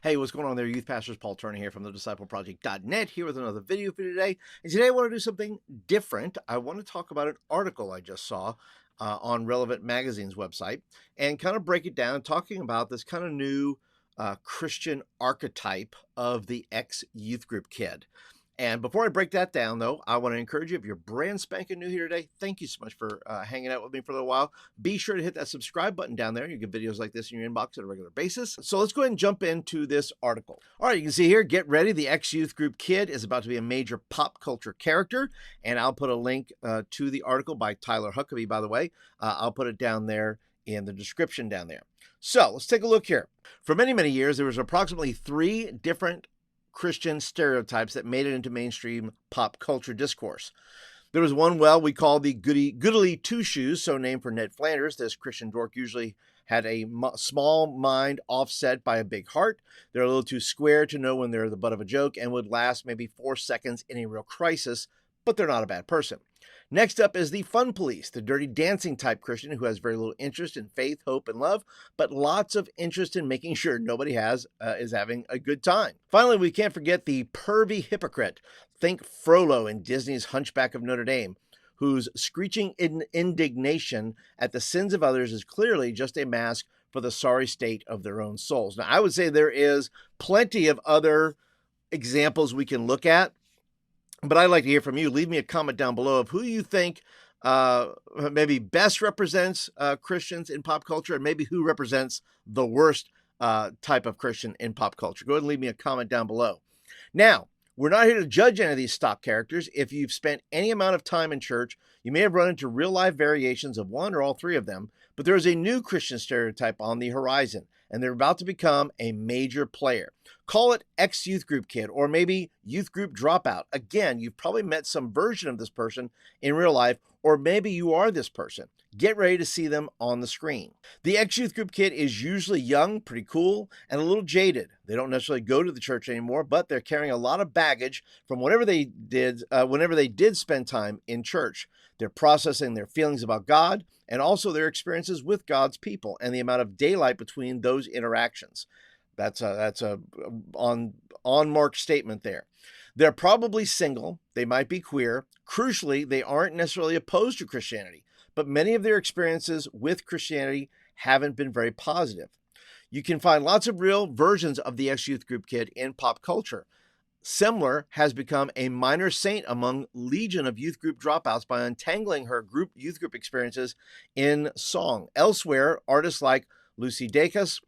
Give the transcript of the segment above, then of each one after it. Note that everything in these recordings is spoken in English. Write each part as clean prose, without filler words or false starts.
Hey, what's going on there, youth pastors? Paul Turner here from the discipleproject.net, here with another video for you today. And today I want to do something different. I want to talk about an article I just saw on Relevant Magazine's website and kind of break it down, talking about this kind of new Christian archetype of the ex-youth group kid. And before I break that down, though, I want to encourage you, if you're brand spanking new here today, thank you so much for hanging out with me for a little while. Be sure to hit that subscribe button down there. You get videos like this in your inbox on a regular basis. So let's go ahead and jump into this article. All right, you can see here, get ready. The ex-youth group kid is about to be a major pop culture character. And I'll put a link to the article by Tyler Huckabee, by the way. I'll put it down there in the description down there. So let's take a look here. For many, many years, there was approximately 3 different Christian stereotypes that made it into mainstream pop culture discourse. There was one, we call the goody two-shoes, so named for Ned Flanders. This Christian dork usually had a small mind offset by a big heart. They're a little too square to know when they're the butt of a joke and would last maybe 4 seconds in a real crisis, but they're not a bad person. Next up is the fun police, the dirty dancing type Christian who has very little interest in faith, hope, and love, but lots of interest in making sure nobody is having a good time. Finally, we can't forget the pervy hypocrite. Think Frollo in Disney's Hunchback of Notre Dame, whose screeching indignation at the sins of others is clearly just a mask for the sorry state of their own souls. Now, I would say there is plenty of other examples we can look at, but I'd like to hear from you. Leave me a comment down below of who you think maybe best represents Christians in pop culture, and maybe who represents the worst type of Christian in pop culture. Go ahead and leave me a comment down below. Now, we're not here to judge any of these stock characters. If you've spent any amount of time in church, you may have run into real-life variations of one or all 3 of them, but there is a new Christian stereotype on the horizon, and they're about to become a major player. Call it ex-youth group kid, or maybe youth group dropout. Again, you've probably met some version of this person in real life, or maybe you are this person. Get ready to see them on the screen. The ex-youth group kid is usually young, pretty cool, and a little jaded. They don't necessarily go to the church anymore, but they're carrying a lot of baggage from whenever they did spend time in church. They're processing their feelings about God and also their experiences with God's people and the amount of daylight between those interactions. That's a on-mark statement there. They're probably single. They might be queer. Crucially, they aren't necessarily opposed to Christianity, but many of their experiences with Christianity haven't been very positive. You can find lots of real versions of the ex-youth group kid in pop culture. Semler has become a minor saint among legion of youth group dropouts by untangling her youth group experiences in song. Elsewhere, artists like Lucy Dacus,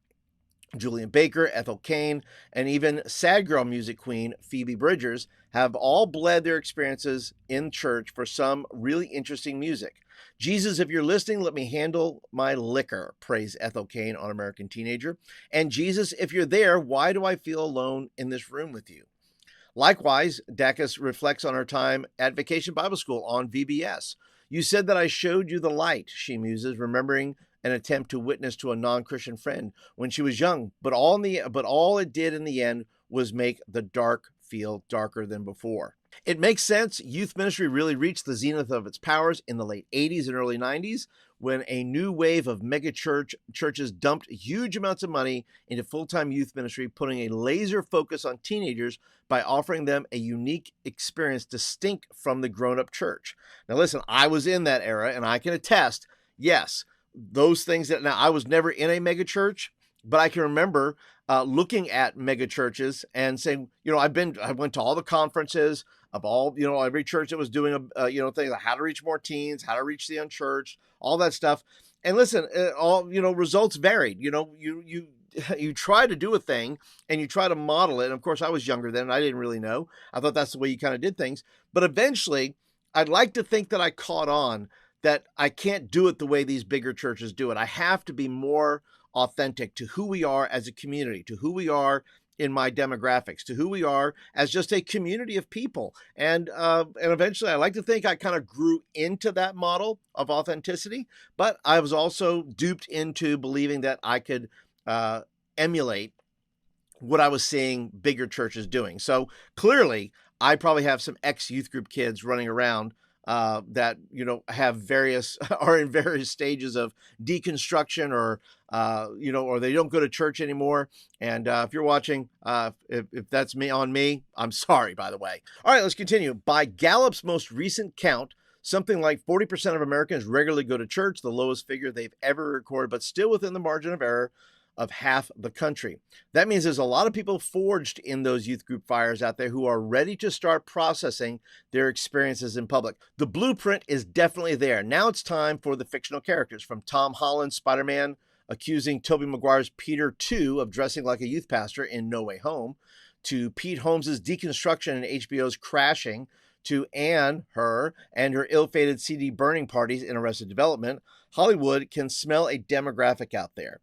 Julian Baker, Ethel Cain, and even sad girl music queen Phoebe Bridgers have all bled their experiences in church for some really interesting music. Jesus, if you're listening, let me handle my liquor, prays Ethel Cain on American Teenager. And Jesus, if you're there, why do I feel alone in this room with you? Likewise, Dacus reflects on her time at Vacation Bible School on VBS. You said that I showed you the light, she muses, remembering an attempt to witness to a non-Christian friend when she was young, but all it did in the end was make the dark feel darker than before. It makes sense. Youth ministry really reached the zenith of its powers in the late 80s and early 90s when a new wave of mega churches dumped huge amounts of money into full-time youth ministry, putting a laser focus on teenagers by offering them a unique experience distinct from the grown-up church. Now listen, I was in that era and I can attest, yes, those things that now I was never in a mega church, but I can remember looking at mega churches and saying, I went to all the conferences of all, every church that was doing things like how to reach more teens, how to reach the unchurched, all that stuff. And listen, results varied. You try to do a thing and you try to model it. And of course, I was younger then and I didn't really know. I thought that's the way you kind of did things. But eventually, I'd like to think that I caught on that I can't do it the way these bigger churches do it. I have to be more authentic to who we are as a community, to who we are in my demographics, to who we are as just a community of people. And eventually I like to think I kind of grew into that model of authenticity, but I was also duped into believing that I could emulate what I was seeing bigger churches doing. So clearly I probably have some ex-youth group kids running around that have various are in various stages of deconstruction, or or they don't go to church anymore. And if you're watching, if that's me, I'm sorry, by the way. All right, let's continue. By Gallup's most recent count, something like 40% of Americans regularly go to church, the lowest figure they've ever recorded, but still within the margin of error of half the country. That means there's a lot of people forged in those youth group fires out there who are ready to start processing their experiences in public. The blueprint is definitely there. Now it's time for the fictional characters, from Tom Holland's Spider-Man accusing Tobey Maguire's Peter 2 of dressing like a youth pastor in No Way Home, to Pete Holmes's deconstruction in HBO's Crashing, to Anne, her, and her ill-fated CD burning parties in Arrested Development. Hollywood can smell a demographic out there.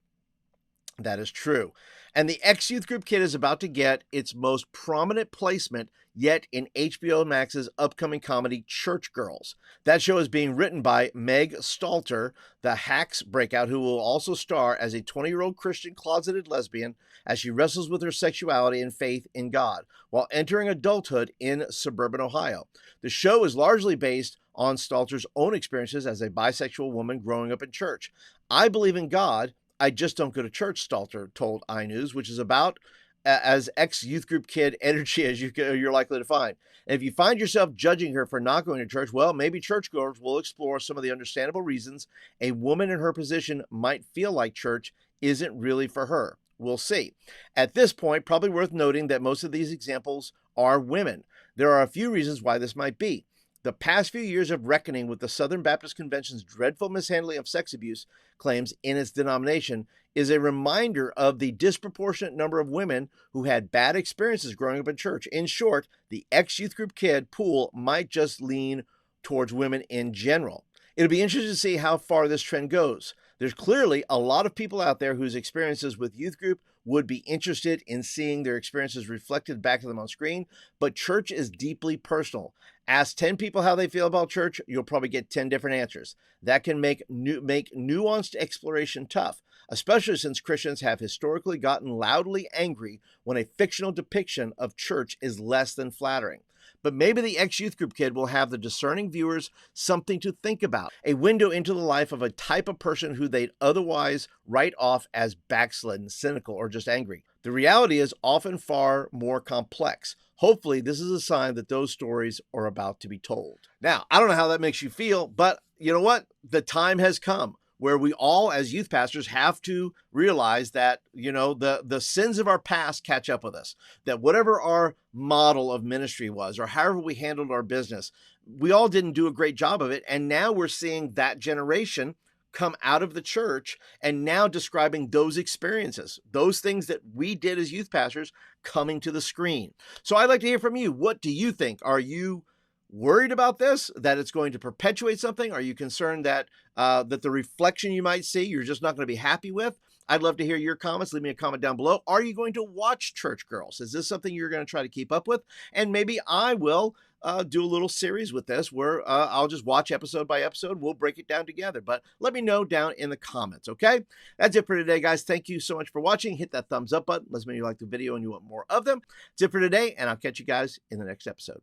That is true. And the ex-youth group kid is about to get its most prominent placement yet in HBO Max's upcoming comedy Church Girls. That show is being written by Meg Stalter, the Hacks breakout, who will also star as a 20-year-old Christian closeted lesbian as she wrestles with her sexuality and faith in God while entering adulthood in suburban Ohio. The show is largely based on Stalter's own experiences as a bisexual woman growing up in church. I believe in God, I just don't go to church, Stalter told iNews, which is about as ex-youth group kid energy as you're likely to find. And if you find yourself judging her for not going to church, well, maybe churchgoers will explore some of the understandable reasons a woman in her position might feel like church isn't really for her. We'll see. At this point, probably worth noting that most of these examples are women. There are a few reasons why this might be. The past few years of reckoning with the Southern Baptist Convention's dreadful mishandling of sex abuse claims in its denomination is a reminder of the disproportionate number of women who had bad experiences growing up in church. In short, the ex-youth group kid pool might just lean towards women in general. It'll be interesting to see how far this trend goes. There's clearly a lot of people out there whose experiences with youth group would be interested in seeing their experiences reflected back to them on screen, but church is deeply personal. Ask 10 people how they feel about church, you'll probably get 10 different answers. That can make nuanced exploration tough, especially since Christians have historically gotten loudly angry when a fictional depiction of church is less than flattering. But maybe the ex-youth group kid will have the discerning viewers something to think about, a window into the life of a type of person who they'd otherwise write off as backslidden, cynical, or just angry. The reality is often far more complex. Hopefully, this is a sign that those stories are about to be told. Now, I don't know how that makes you feel, but you know what? The time has come where we all, as youth pastors, have to realize that, the sins of our past catch up with us, that whatever our model of ministry was, or however we handled our business, we all didn't do a great job of it. And now we're seeing that generation come out of the church and now describing those experiences, those things that we did as youth pastors coming to the screen. So I'd like to hear from you. What do you think? Are you worried about this, that it's going to perpetuate something? Are you concerned that that the reflection you might see, you're just not going to be happy with? I'd love to hear your comments. Leave me a comment down below. Are you going to watch Church Girls? Is this something you're going to try to keep up with? And maybe I will do a little series with this where I'll just watch episode by episode. We'll break it down together. But let me know down in the comments, okay? That's it for today, guys. Thank you so much for watching. Hit that thumbs up button. Let us know you like the video and you want more of them. That's it for today, and I'll catch you guys in the next episode.